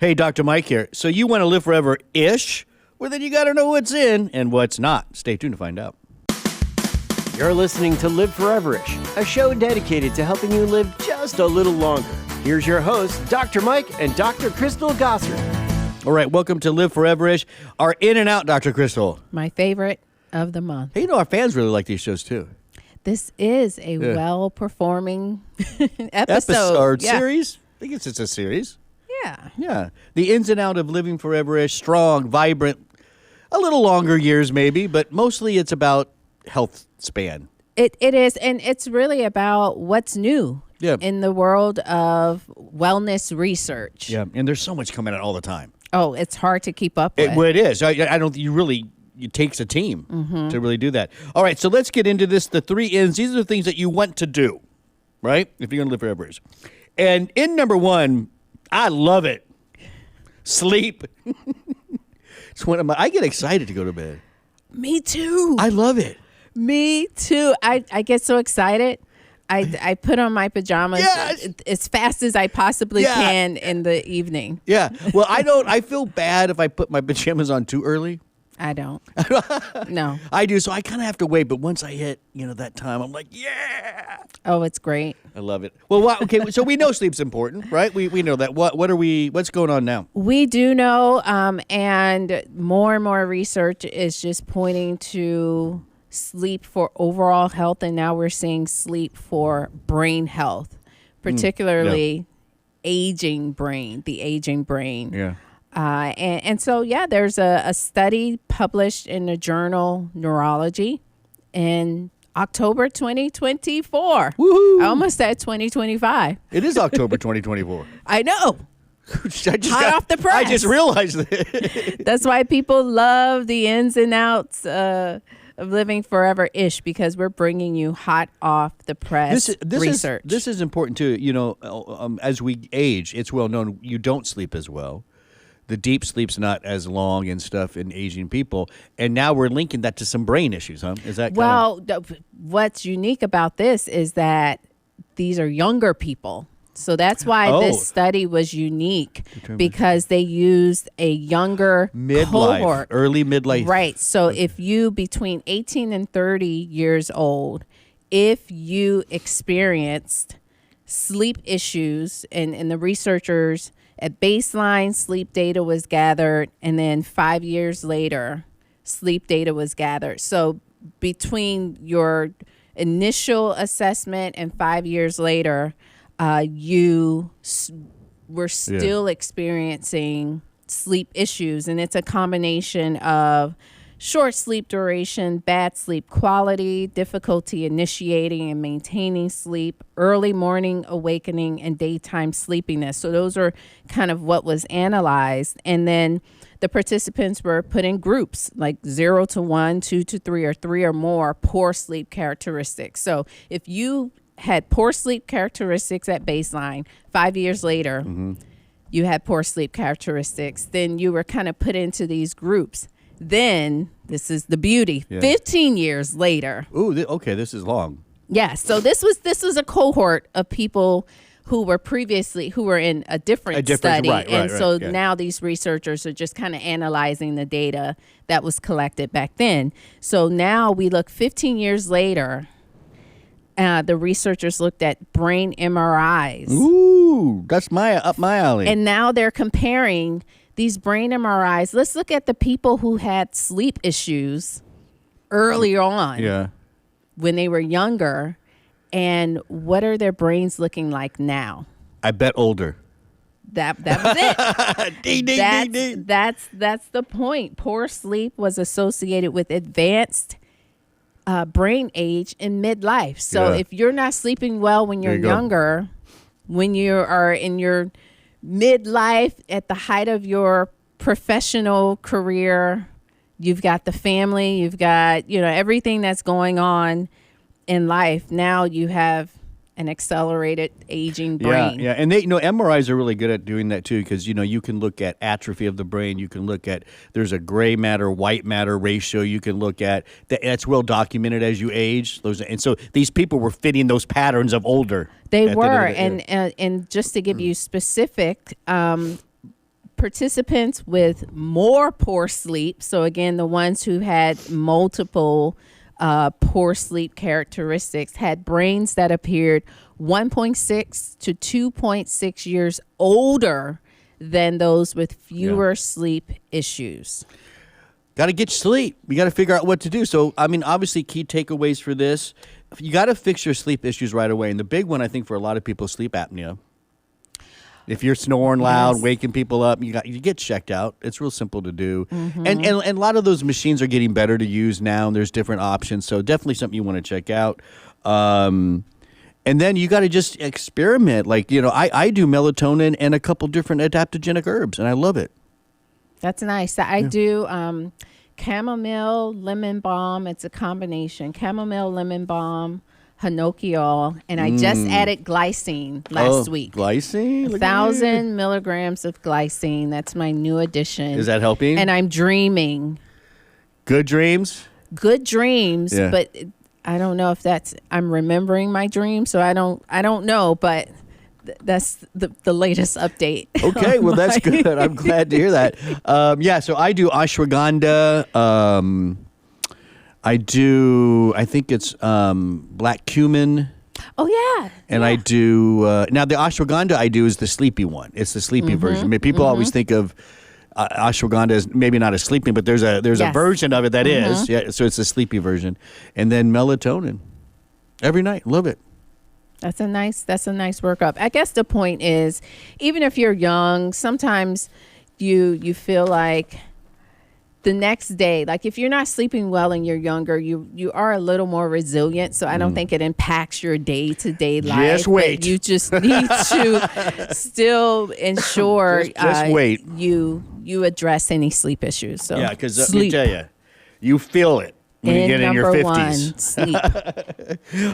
Hey, Dr. Mike here. So you want to live forever-ish? Well, then you got to know what's in and what's not. Stay tuned to find out. You're listening to Live Foreverish, a show dedicated to helping you live just a little longer. Here's your hosts, Dr. Mike and Dr. Crystal Gossard. All right, welcome to Live Foreverish. Our In and Out, Dr. Crystal. My favorite of the month. Hey, our fans really like these shows, too. This is a well-performing episode. Series? I think it's a series. Yeah. Yeah. The ins and out of living forever-ish, strong, vibrant, a little longer years maybe, but mostly it's about health span. It is, and it's really about what's new in the world of wellness research. Yeah, and there's so much coming out all the time. Oh, it's hard to keep up with. It is. I don't. It takes a team to really do that. All right, so let's get into this. The 3 ins. These are the things that you want to do, right? If you're going to live forever. And in number 1, I love it. Sleep. It's one of I get excited to go to bed. Me too. I love it. Me too. I get so excited. I put on my pajamas as fast as I possibly can in the evening. Yeah. Well, I feel bad if I put my pajamas on too early. I don't. No. I do. So I kind of have to wait. But once I hit, that time, I'm like, yeah. Oh, it's great. I love it. Well, okay. So we know sleep's important, right? We know that. What's going on now? We do know. And more research is just pointing to sleep for overall health. And now we're seeing sleep for brain health, particularly the aging brain. Yeah. So there's a study published in the journal Neurology in October 2024. Woohoo! I almost said 2025. It is October 2024. I know. Hot off the press. I just realized that. That's why people love the ins and outs of living forever-ish, because we're bringing you hot off the press research. This is important too. As we age, it's well known you don't sleep as well. The deep sleep's not as long and stuff in aging people. And now we're linking that to some brain issues, huh? Is that what's unique about this is that these are younger people. So that's why this study was unique, because they used a younger cohort. Early midlife. Right. So if you, between 18 and 30 years old, if you experienced sleep issues, and the researchers at baseline, sleep data was gathered, and then 5 years later, sleep data was gathered. So between your initial assessment and 5 years later, you were still experiencing sleep issues. And it's a combination of short sleep duration, bad sleep quality, difficulty initiating and maintaining sleep, early morning awakening, and daytime sleepiness. So those are kind of what was analyzed. And then the participants were put in groups like 0 to 1, 2 to 3, or 3 or more poor sleep characteristics. So if you had poor sleep characteristics at baseline, 5 years later, you had poor sleep characteristics, then you were kind of put into these groups. Then, this is the beauty, 15 years later. Ooh, okay, this is long. Yeah, so this was a cohort of people who were in a different study. Right, now these researchers are just kind of analyzing the data that was collected back then. So now we look 15 years later. The researchers looked at brain MRIs. Ooh, that's up my alley. And now they're comparing these brain MRIs. Let's look at the people who had sleep issues earlier on, when they were younger, and what are their brains looking like now? I bet older. That was it. Ding, ding, ding. That's the point. Poor sleep was associated with advanced brain age in midlife. So if you're not sleeping well when you're younger, when you are in your midlife, at the height of your professional career, you've got the family, you've got, everything that's going on in life. Now you have an accelerated aging brain. Yeah. And MRIs are really good at doing that too, because, you can look at atrophy of the brain. You can look at, there's a gray matter, white matter ratio. You can look at, that's well documented as you age. And so these people were fitting those patterns of older. They were. And just to give you specific, participants with more poor sleep, so again, the ones who had multiple poor sleep characteristics, had brains that appeared 1.6 to 2.6 years older than those with fewer sleep issues. Got to get sleep. You got to figure out what to do. So, I mean, obviously, key takeaways for this: you got to fix your sleep issues right away. And the big one, I think, for a lot of people, is sleep apnea. If you're snoring loud, waking people up, you get checked out. It's real simple to do. And a lot of those machines are getting better to use now, and there's different options. So definitely something you want to check out. And then you got to just experiment. Like, I do melatonin and a couple different adaptogenic herbs, and I love it. That's nice. I do chamomile, lemon balm. It's a combination. Chamomile, lemon balm, hinokiol, and I just added glycine last week. Glycine? 1,000 milligrams of glycine. That's my new addition. Is that helping? And I'm dreaming. Good dreams? Good dreams, but I don't know if I'm remembering my dreams, so I don't know, but that's the latest update. Okay, well, that's good. I'm glad to hear that. So I do ashwagandha. I think it's black cumin. Oh, yeah. And I do, now the ashwagandha I do is the sleepy one. It's the sleepy version. I mean, people always think of ashwagandha as maybe not a sleeping, but there's a version of it that is. Yeah, so it's the sleepy version. And then melatonin every night. Love it. That's a nice workup. I guess the point is, even if you're young, sometimes you feel like the next day, like if you're not sleeping well and you're younger, you are a little more resilient. So I don't think it impacts your day-to-day life. Just wait. But you just need to still ensure just wait. You address any sleep issues. So yeah, because let me tell you, you feel it when you get in your 50s. Sleep.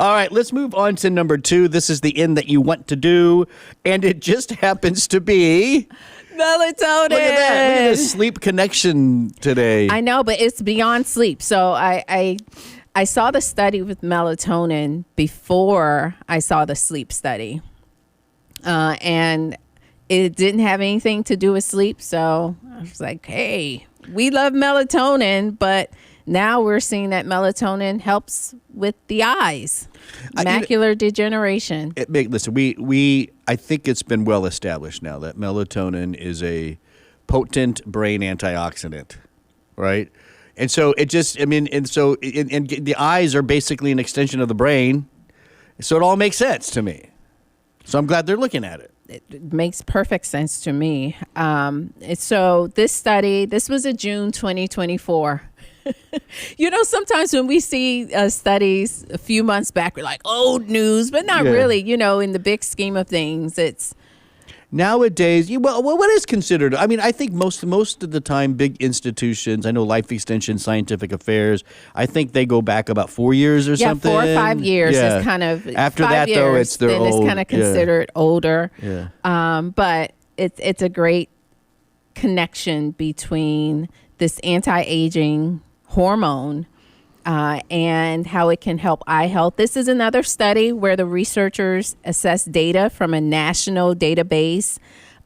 All right, let's move on to number 2. This is the end that you want to do, and it just happens to be melatonin. Look at that. Look at the sleep connection today. I know, but it's beyond sleep. So I saw the study with melatonin before I saw the sleep study. And it didn't have anything to do with sleep. So I was like, hey, we love melatonin, but now we're seeing that melatonin helps with the eyes, macular degeneration. Listen, I think it's been well established now that melatonin is a potent brain antioxidant, right? And so the eyes are basically an extension of the brain. So it all makes sense to me. So I'm glad they're looking at it. It makes perfect sense to me. So this was a June 2024. Sometimes when we see studies a few months back, we're like, old news, but not really, in the big scheme of things, it's. Nowadays, what is considered? I mean, I think most of the time, big institutions, I know Life Extension, Scientific Affairs, I think they go back about 4 years or something. 4 or 5 years is kind of. After that, years, though, it's their old. It's kind of considered older. Yeah. But it's a great connection between this anti-aging hormone and how it can help eye health. This is another study where the researchers assess data from a national database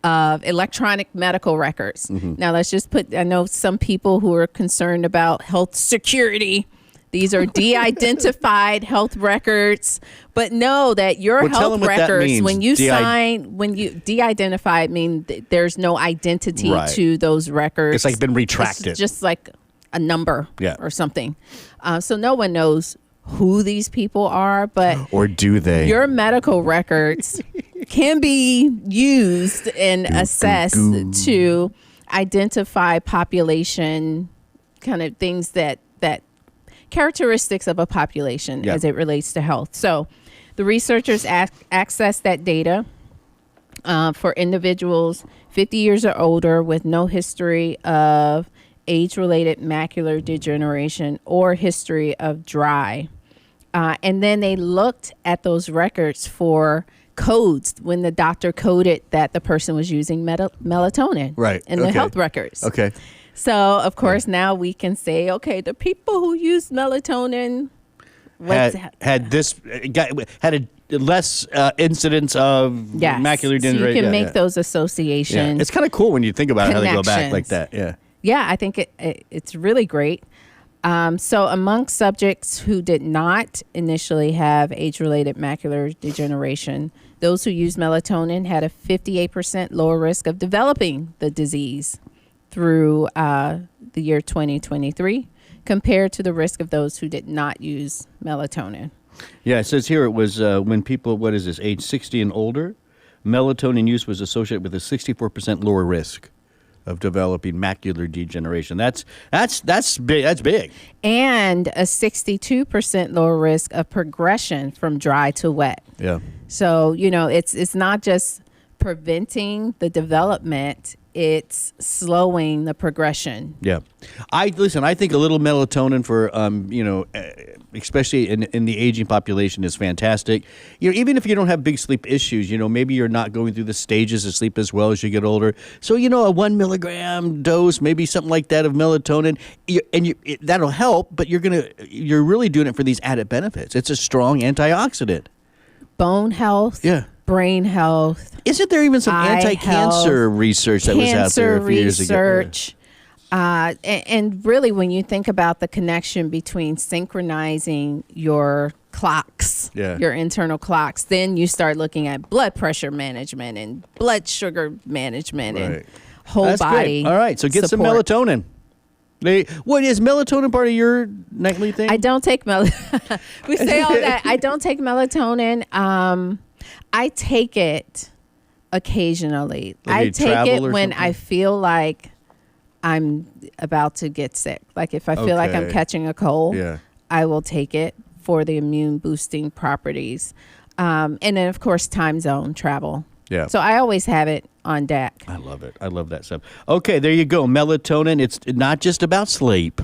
of electronic medical records. Now, let's just I know some people who are concerned about health security. These are de-identified health records, but know that your health records, when you de-identified, mean there's no identity to those records. It's like been retracted. It's just like a number or something. So no one knows who these people are, but or do they? Your medical records can be used and assessed to identify population kind of things that characteristics of a population as it relates to health. So the researchers access that data for individuals 50 years or older with no history of age-related macular degeneration or history of dry. And then they looked at those records for codes when the doctor coded that the person was using melatonin in the health records. Okay. So, of course, now we can say, okay, the people who use melatonin had less incidence of macular degeneration. So you can make those associations. Yeah. It's kind of cool when you think about how they go back like that. Yeah. Yeah, I think it's really great. So among subjects who did not initially have age-related macular degeneration, those who used melatonin had a 58% lower risk of developing the disease through the year 2023 compared to the risk of those who did not use melatonin. Yeah, it says here it was when people, age 60 and older, melatonin use was associated with a 64% lower risk of developing macular degeneration. That's big. That's big. And a 62% lower risk of progression from dry to wet. Yeah. So, it's not just preventing the development, it's slowing the progression. Yeah. I think a little melatonin for, especially in the aging population is fantastic. Even if you don't have big sleep issues, maybe you're not going through the stages of sleep as well as you get older. So, a 1 milligram dose, maybe something like that of melatonin, that'll help, but you're really doing it for these added benefits. It's a strong antioxidant. Bone health. Yeah. Brain health. Isn't there even some anti-cancer research that was out there a few years ago? And really, when you think about the connection between synchronizing your clocks, your internal clocks, then you start looking at blood pressure management and blood sugar management and whole body. Great. All right, so get support. some melatonin. What is melatonin part of your nightly thing? I don't take melatonin. We say all that. I don't take melatonin. I take it occasionally. I take it when I feel like I'm about to get sick. Like if I feel like I'm catching a cold, I will take it for the immune boosting properties. And then, of course, time zone travel. Yeah. So I always have it on deck. I love it. I love that stuff. Okay, there you go. Melatonin. It's not just about sleep.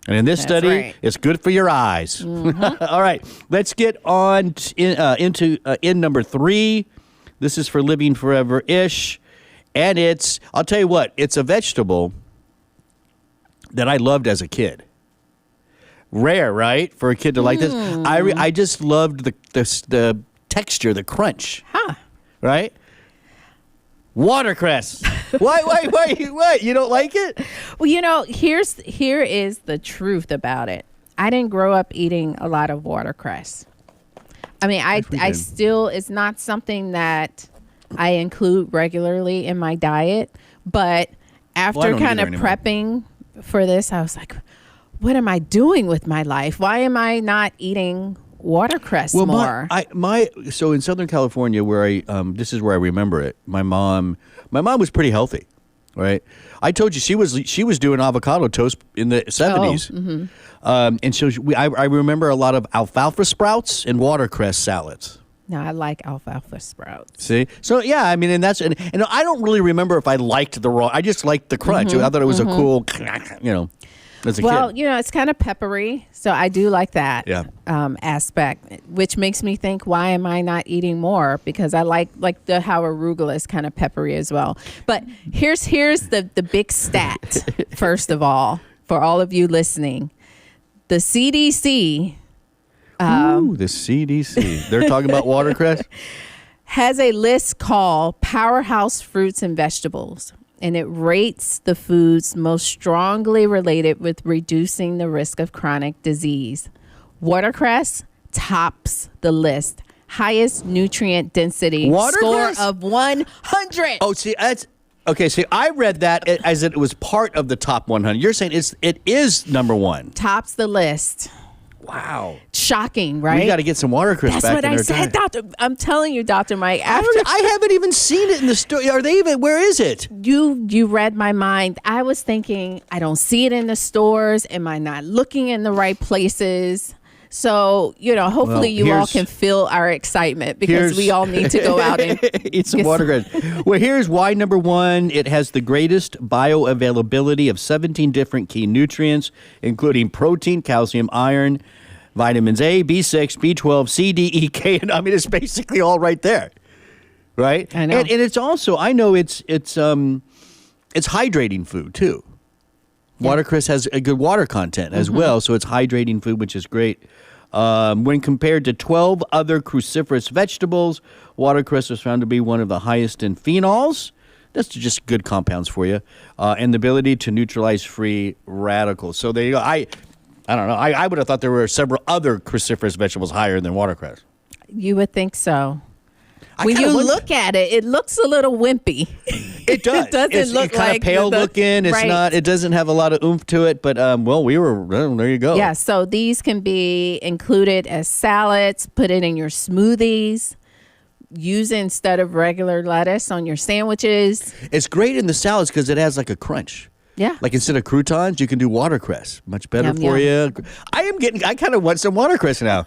And in this study, it's good for your eyes. Mm-hmm. All right, let's get on into number 3. This is for living forever-ish. And I'll tell you what, it's a vegetable that I loved as a kid. Rare, right, for a kid to like this? I just loved the texture, the crunch. Huh. Right? Watercress. Why? You don't like it? Well, here is the truth about it. I didn't grow up eating a lot of watercress. I mean, I still, it's not something that I include regularly in my diet, but after kind of prepping for this, I was like, what am I doing with my life? Why am I not eating watercress more? So in Southern California, where this is where I remember it. My mom was pretty healthy, right? I told you she was doing avocado toast in the 70s, and so I remember a lot of alfalfa sprouts and watercress salads. No, I like alfalfa sprouts. See, so yeah, I mean, and I don't really remember if I liked the raw. I just liked the crunch. I thought it was a cool, as a kid. It's kind of peppery, so I do like that aspect, which makes me think, why am I not eating more? Because I like how arugula is kind of peppery as well. But here's the big stat, first of all, for all of you listening. The CDC... the CDC. They're talking about watercress? Has a list called Powerhouse Fruits and Vegetables. And it rates the foods most strongly related with reducing the risk of chronic disease. Watercress tops the list. Highest nutrient density score of 100. Oh, see, that's... Okay, see, I read that as it was part of the top 100. You're saying it is number 1. Tops the list. Wow. Shocking, right? We got to get some watercress back in our diet. That's what I said, Doctor. I'm telling you, Dr. Mike. I haven't even seen it in the store. Are they even? Where is it? You read my mind. I was thinking, I don't see it in the stores. Am I not looking in the right places? So, hopefully you all can feel our excitement, because we all need to go out and eat some watercress. Well, here's why number 1. It has the greatest bioavailability of 17 different key nutrients, including protein, calcium, iron, vitamins A, B6, B12, C, D, E, K, and I mean, it's basically all right there. Right? I know. And it's also, I know it's hydrating food too. Watercress has a good water content as well, so it's hydrating food, which is great. When compared to 12 other cruciferous vegetables, watercress was found to be one of the highest in phenols. That's just good compounds for you. And the ability to neutralize free radicals. So there you go. I don't know. I would have thought there were several other cruciferous vegetables higher than watercress. You would think so. When you look at it, it looks a little wimpy. It does. It doesn't look it's kind of pale looking. It's not. It doesn't have a lot of oomph to it. But there you go. Yeah. So these can be included as salads. Put it in your smoothies. Use it instead of regular lettuce on your sandwiches. It's great in the salads because it has like a crunch. Yeah. Like instead of croutons, you can do watercress. Much better for you. I kind of want some watercress now.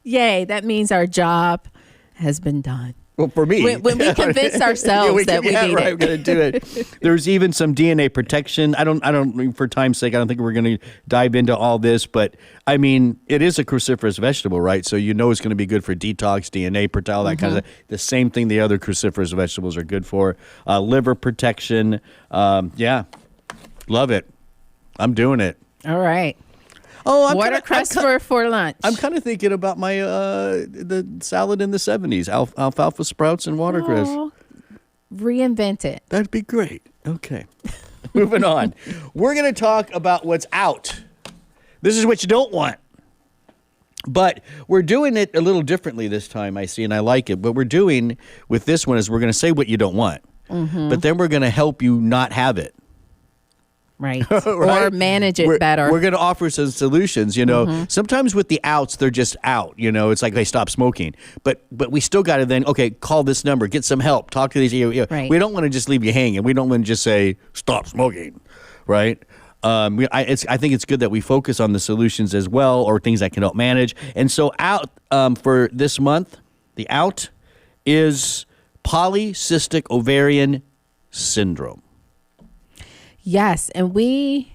Yay! That means our job has been done. Well, for me. When we convince ourselves that we need it. I'm going to do it. There's even some DNA protection. I don't, for time's sake, I don't think we're going to dive into all this, but I mean, it is a cruciferous vegetable, right? So you know it's going to be good for detox, DNA protection, all that kind of stuff. The same thing the other cruciferous vegetables are good for. Liver protection. Yeah. Love it. I'm doing it. All right. Oh, watercress for lunch. I'm kind of thinking about my the salad in the 70s, alfalfa sprouts and watercress. Oh, reinvent it. That'd be great. Okay. Moving on. We're going to talk about what's out. This is what you don't want. But we're doing it a little differently this time, I see, and I like it. What we're doing with this one is we're going to say what you don't want, but then we're going to help you not have it. Right. Right? Or manage it better. We're going to offer some solutions, Sometimes with the outs, they're just out, It's like they stop smoking. But we still got to then, okay, call this number, get some help, talk to these. Right. We don't want to just leave you hanging. We don't want to just say, stop smoking, right? I think it's good that we focus on the solutions as well, or things that can help manage. And so out for this month, the out is Polycystic Ovarian Syndrome. Yes, and we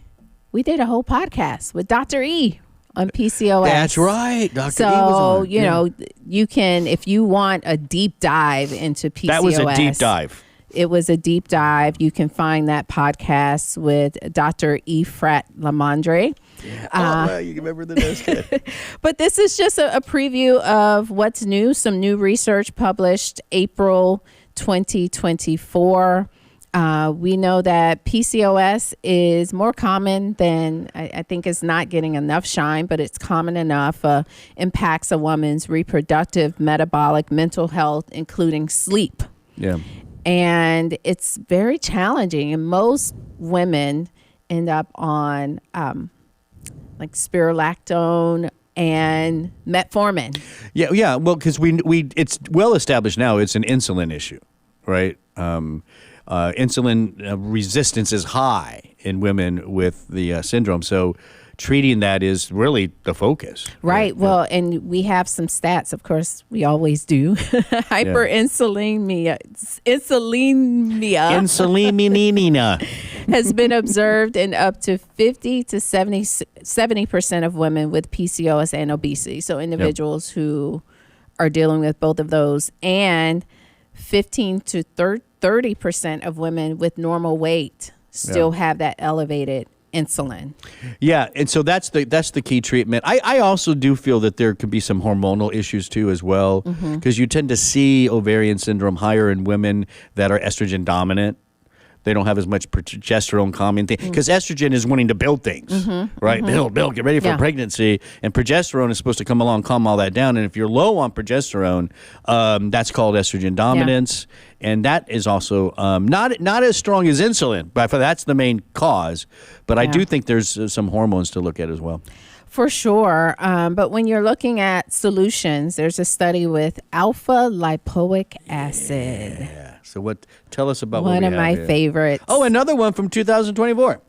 did a whole podcast with Dr. E on PCOS. That's right. Dr. E was on. So, you can, if you want a deep dive into PCOS. That was a deep dive. It was a deep dive. You can find that podcast with Dr. Efrat Lamondre. Yeah. You remember the nose kid. But this is just a preview of what's new. Some new research published April 2024. We know that PCOS is more common than, I think it's not getting enough shine, but it's common enough. Impacts a woman's reproductive, metabolic, mental health, including sleep. Yeah. And it's very challenging. And most women end up on like spirulactone and metformin. Yeah. Well, because it's well established now it's an insulin issue, right? Insulin resistance is high in women with the syndrome. So treating that is really the focus. Right. Well, and we have some stats, of course, we always do. Hyperinsulinemia has been observed in up to 50 to 70% of women with PCOS and obesity. So individuals who are dealing with both of those, and 15 to 30% of women with normal weight still have that elevated insulin. Yeah, and so that's the key treatment. I also do feel that there could be some hormonal issues too as well, because you tend to see ovarian syndrome higher in women that are estrogen dominant. They don't have as much progesterone calming thing, because estrogen is wanting to build things, right? Build, get ready for pregnancy, and progesterone is supposed to come along, calm all that down. And if you're low on progesterone, that's called estrogen dominance, and that is also not as strong as insulin, but that's the main cause. But I do think there's some hormones to look at as well. For sure. But when you're looking at solutions, there's a study with Alpha-Lipoic acid. Yeah. So tell us about one of my favorites. Oh, another one from 2024.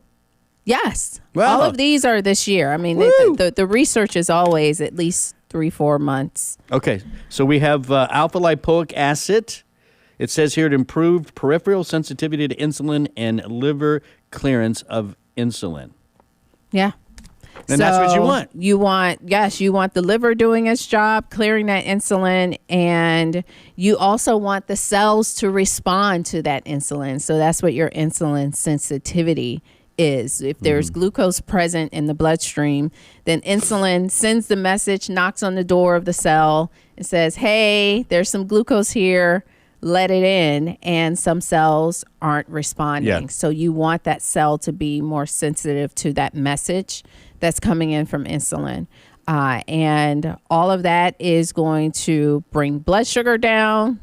Yes. Wow. All of these are this year. I mean, the research is always at least 3-4 months. Okay. So we have alpha-lipoic acid. It says here it improved peripheral sensitivity to insulin and liver clearance of insulin. Yeah. And that's what you want. You want the liver doing its job, clearing that insulin, and you also want the cells to respond to that insulin. So that's what your insulin sensitivity is. If there's glucose present in the bloodstream, then insulin sends the message, knocks on the door of the cell, and says, hey, there's some glucose here, let it in. And some cells aren't responding. Yeah. So you want that cell to be more sensitive to that message that's coming in from insulin. And all of that is going to bring blood sugar down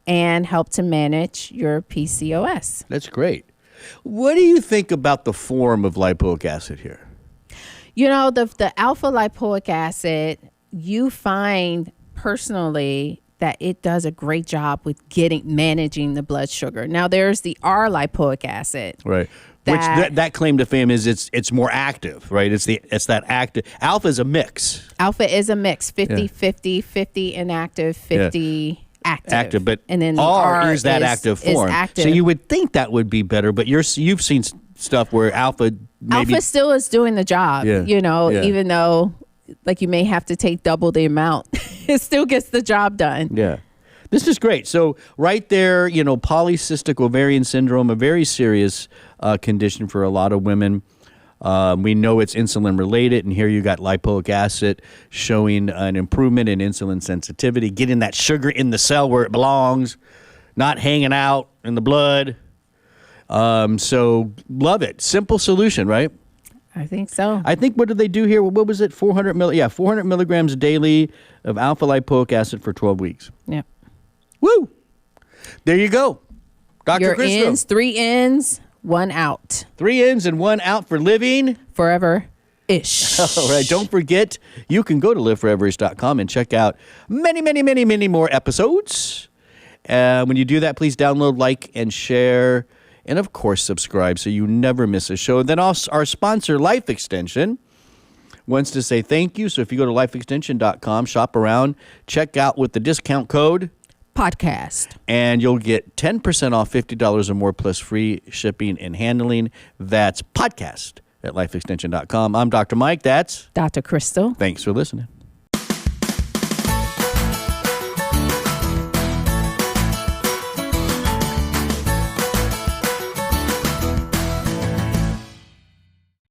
and help to manage your PCOS. That's great. What do you think about the form of lipoic acid here? You know, the alpha-lipoic acid, you find personally that it does a great job with managing the blood sugar. Now, there's the R-lipoic acid. Right. Which that claim to fame is it's more active, right? It's that active. Alpha is a mix. Alpha is a mix, 50-50, 50 inactive, 50 active. But and then the R is that active form. Active. So you would think that would be better, but you've seen stuff where alpha maybe... Alpha still is doing the job, even though like you may have to take double the amount. It still gets the job done. Yeah. This is great. So right there, polycystic ovarian syndrome, a very serious condition for a lot of women. We know it's insulin related, and here you got lipoic acid showing an improvement in insulin sensitivity, getting that sugar in the cell where it belongs, not hanging out in the blood. So love it. Simple solution, right? I think so. I think, what did they do here? What was it? 400 milligrams daily of alpha-lipoic acid for 12 weeks. Yeah. Woo! There you go. Dr. Your Christo. ins, 3 ins, 1 out. 3 ins and 1 out for living. Forever-ish. All right. Don't forget, you can go to liveforeverish.com and check out many, many, many, many more episodes. When you do that, please download, like, and share. And, of course, subscribe so you never miss a show. Then also our sponsor, Life Extension, wants to say thank you. So if you go to lifeextension.com, shop around, check out with the discount code podcast, and you'll get 10% off $50 or more plus free shipping and handling. That's podcast at lifeextension.com. I'm Dr. Mike. That's Dr. Crystal. Thanks for listening.